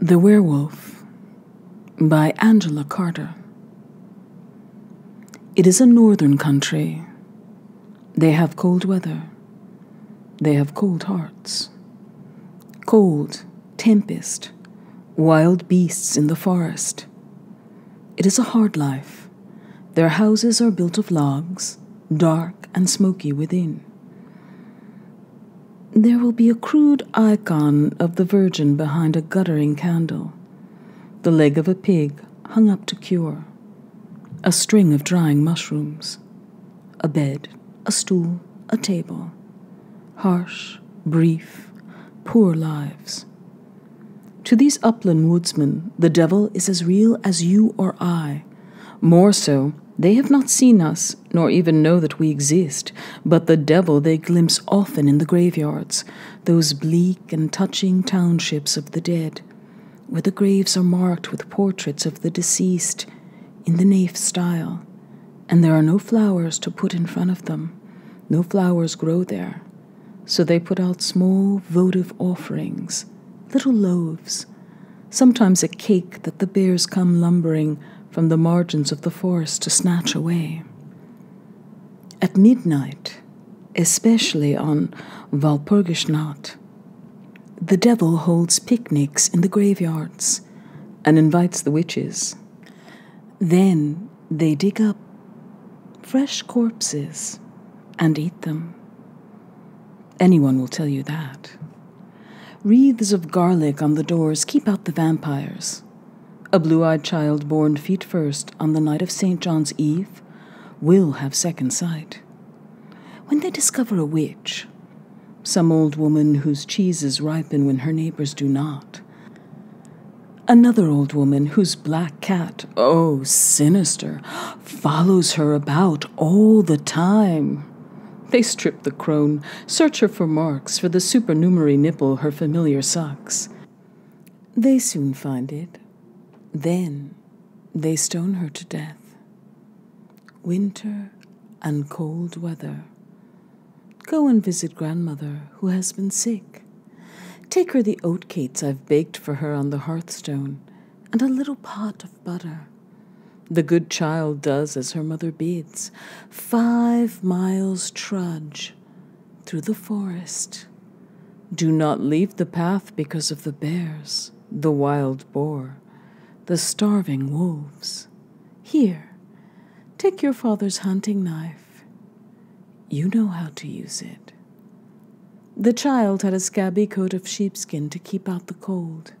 The Werewolf by Angela Carter. It is a northern country. They have cold weather. They have cold hearts. Cold, tempest, wild beasts in the forest. It is a hard life. Their houses are built of logs, dark and smoky within. There will be a crude icon of the Virgin behind a guttering candle, the leg of a pig hung up to cure, a string of drying mushrooms, a bed, a stool, a table. Harsh, brief, poor lives. To these upland woodsmen, the devil is as real as you or I. More so, they have not seen us, nor even know that we exist, but the devil they glimpse often in the graveyards, those bleak and touching townships of the dead, where the graves are marked with portraits of the deceased in the naif style, and there are no flowers to put in front of them. No flowers grow there, so they put out small votive offerings, little loaves, sometimes a cake that the bears come lumbering from the margins of the forest to snatch away. At midnight, especially on Walpurgisnacht, the devil holds picnics in the graveyards and invites the witches. Then they dig up fresh corpses and eat them. Anyone will tell you that. Wreaths of garlic on the doors keep out the vampires. A blue-eyed child born feet first on the night of St. John's Eve will have second sight. When they discover a witch, some old woman whose cheeses ripen when her neighbors do not, another old woman whose black cat, oh sinister, follows her about all the time. They strip the crone, search her for marks for the supernumerary nipple her familiar sucks. They soon find it. Then they stone her to death. Winter and cold weather. Go and visit grandmother who has been sick. Take her the oatcakes I've baked for her on the hearthstone and a little pot of butter. The good child does as her mother bids. 5 miles trudge through the forest. Do not leave the path because of the bears, the wild boar, the starving wolves. Here, take your father's hunting knife. You know how to use it. The child had a scabby coat of sheepskin to keep out the cold.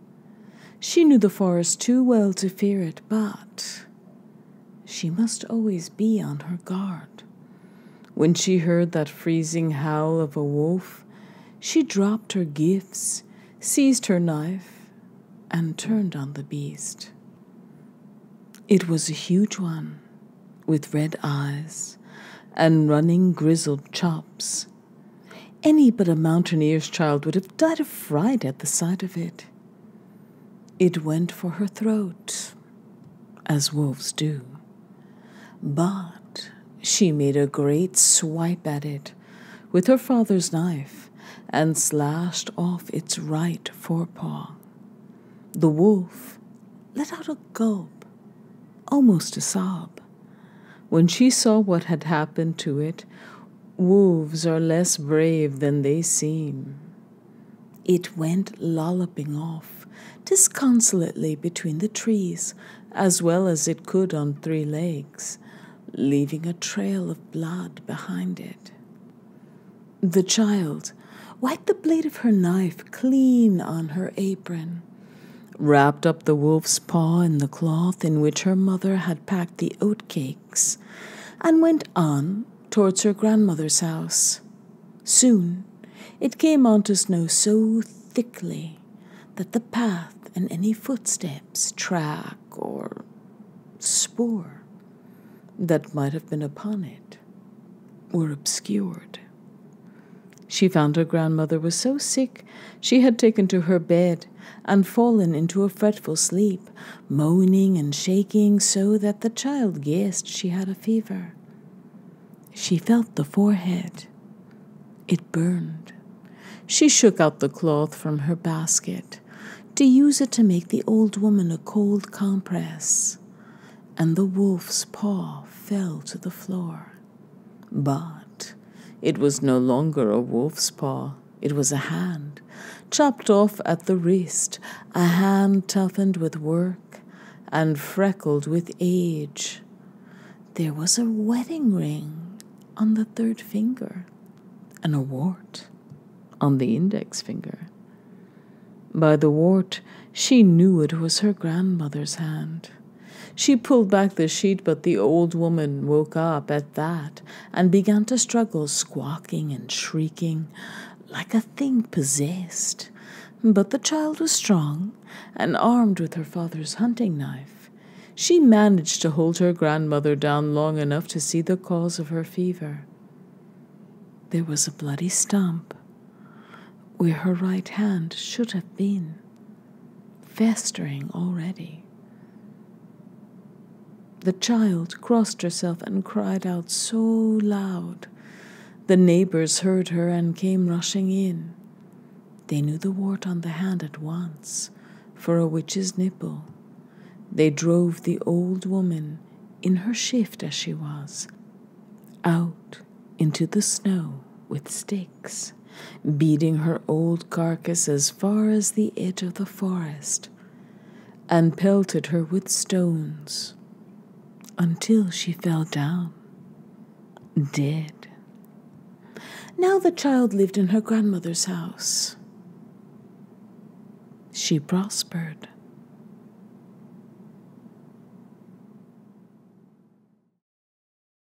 She knew the forest too well to fear it, but she must always be on her guard. When she heard that freezing howl of a wolf, she dropped her gifts, seized her knife, and turned on the beast. It was a huge one, with red eyes and running grizzled chops. Any but a mountaineer's child would have died of fright at the sight of it. It went for her throat, as wolves do. But she made a great swipe at it with her father's knife and slashed off its right forepaw. The wolf let out a gulp, almost a sob. When she saw what had happened to it, wolves are less brave than they seem. It went lolloping off disconsolately between the trees, as well as it could on 3 legs, leaving a trail of blood behind it. The child wiped the blade of her knife clean on her apron, wrapped up the wolf's paw in the cloth in which her mother had packed the oatcakes, and went on towards her grandmother's house. Soon it came on to snow so thickly that the path and any footsteps, track, or spoor that might have been upon it were obscured. She found her grandmother was so sick she had taken to her bed and fallen into a fretful sleep, moaning and shaking so that the child guessed she had a fever. She felt the forehead. It burned. She shook out the cloth from her basket, to use it to make the old woman a cold compress, and the wolf's paw fell to the floor. But it was no longer a wolf's paw. It was a hand, chopped off at the wrist, a hand toughened with work and freckled with age. There was a wedding ring on the third finger, and a wart on the index finger. By the wart, she knew it was her grandmother's hand. She pulled back the sheet, but the old woman woke up at that and began to struggle, squawking and shrieking like a thing possessed. But the child was strong, and armed with her father's hunting knife, she managed to hold her grandmother down long enough to see the cause of her fever. There was a bloody stump where her right hand should have been, festering already. The child crossed herself and cried out so loud. The neighbors heard her and came rushing in. They knew the wart on the hand at once for a witch's nipple. They drove the old woman, in her shift as she was, out into the snow with sticks, beating her old carcass as far as the edge of the forest, and pelted her with stones until she fell down, dead. Now the child lived in her grandmother's house. She prospered.